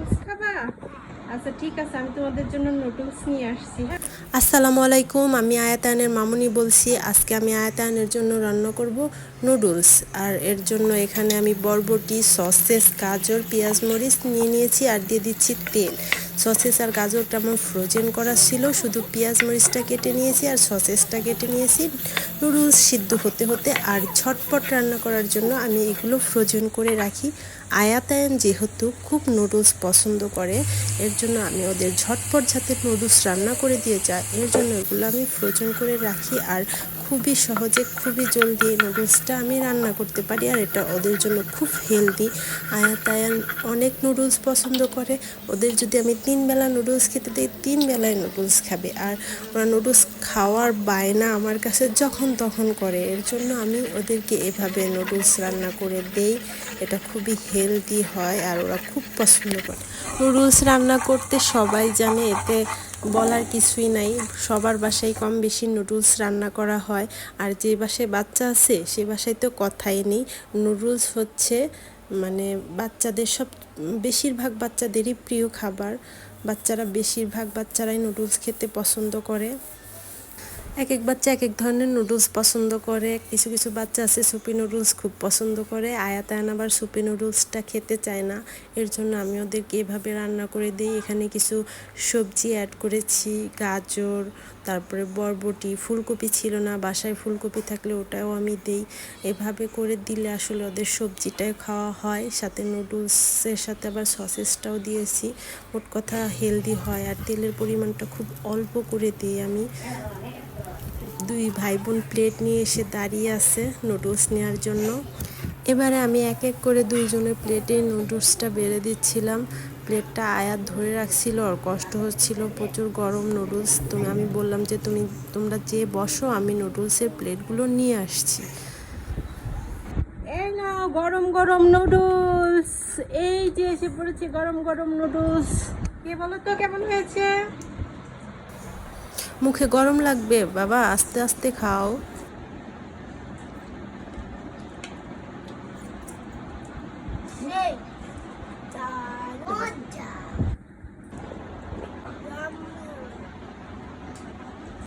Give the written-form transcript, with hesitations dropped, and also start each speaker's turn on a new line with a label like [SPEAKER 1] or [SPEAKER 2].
[SPEAKER 1] Noodles খাবা? আচ্ছা ঠিক আছে, আমি তোমাদের জন্য নুডলস নিয়ে আসছি। হ্যাঁ,
[SPEAKER 2] আসসালামু আলাইকুম, আমি আয়াতানের মামুনি বলছি। আজকে আমি আয়াতানের জন্য রান্না করব নুডলস। আর এর জন্য এখানে আমি বরবটি, সসেস, গাজর, পেঁয়াজ মরিচ নিয়ে নিয়েছি আর দিয়ে দিচ্ছি তেল। সসেস আর গাজরটা আমার ফ্রোজেন করা ছিল, শুধু পেঁয়াজ মরিচটা কেটে নিয়েছি আর সসেসটা কেটে নিয়েছি নুডলস সিদ্ধ হতে হতে। আর ঝটপট রান্না করার জন্য আমি এগুলো ফ্রোজেন করে রাখি। আয়াতায়ন যেহেতু খুব নুডলস পছন্দ করে, এর জন্য আমি ওদের ঝটপট যাতে নুডলস রান্না করে দিয়ে যায় এর জন্য এগুলো আমি ফ্রোজেন করে রাখি। আর খুবই সহজে খুবই জলদি এই নুডলসটা আমি রান্না করতে পারি, আর এটা ওদের জন্য খুব হেলদি। আয়াতায়ান অনেক নুডলস পছন্দ করে, ওদের যদি আমি 3 বেলা নুডলস খেতে দিই 3 বেলায় নুডলস খাবে। আর ওরা নুডলস খাওয়ার বায়না আমার কাছে যখন তখন করে, এর জন্য আমি ওদেরকে এভাবে নুডলস রান্না করে দেই। এটা খুবই হেলদি হয় আর ওরা খুব পছন্দ করে। নুডলস রান্না করতে সবাই জানে, এতে বলার কিছুই নাই। সবার বাসায় কম বেশি নুডলস রান্না করা হয়। আর যে বাসায় বাচ্চা আছে সে বাসায় তো কথাই নেই। নুডলস হচ্ছে মানে বাচ্চাদের বেশিরভাগ বাচ্চাদেরই প্রিয় খাবার। বেশিরভাগ বাচ্চারাই নুডলস খেতে পছন্দ করে। এক এক বাচ্চা এক এক ধরনের নুডলস পছন্দ করে। কিছু কিছু বাচ্চা আছে সুপি নুডলস খুব পছন্দ করে, আয়াতায়ান আবার সুপি নুডলসটা খেতে চায় না। এর জন্য আমি ওদেরকে এভাবে রান্না করে দিই। এখানে কিছু সবজি অ্যাড করেছি, গাজর, তারপরে বরবটি, ফুলকপি ছিল না, বাসায় ফুলকপি থাকলে ওটাও আমি দিই। এভাবে করে দিলে আসলে ওদের সবজিটাই খাওয়া হয়, সাথে নুডলসের সাথে আবার সসেসটাও দিয়েছি। মোট কথা হেলদি হয়। আর তেলের পরিমাণটা খুব অল্প করে দিই আমি। দুই ভাই বোন প্লেট নিয়ে এসে দাঁড়িয়ে আছে নুডলস নেওয়ার জন্য। এবারে আমি এক এক করে দুইজনের প্লেটে নুডলসটা বেড়ে দিচ্ছিলাম। প্লেটটা আয়াত ধরে রাখছিল, আর কষ্ট হচ্ছিল, প্রচুর গরম নুডলস। আমি বললাম যে তোমরা যে বসো, আমি নুডলসের প্লেটগুলো নিয়ে আসছি।
[SPEAKER 1] এই নাও গরম গরম নুডলস। এই যে এসে পড়েছে গরম গরম নুডলস। কে বলো তো কেমন হয়েছে?
[SPEAKER 2] মুখে গরম লাগবে বাবা, আস্তে আস্তে খাও।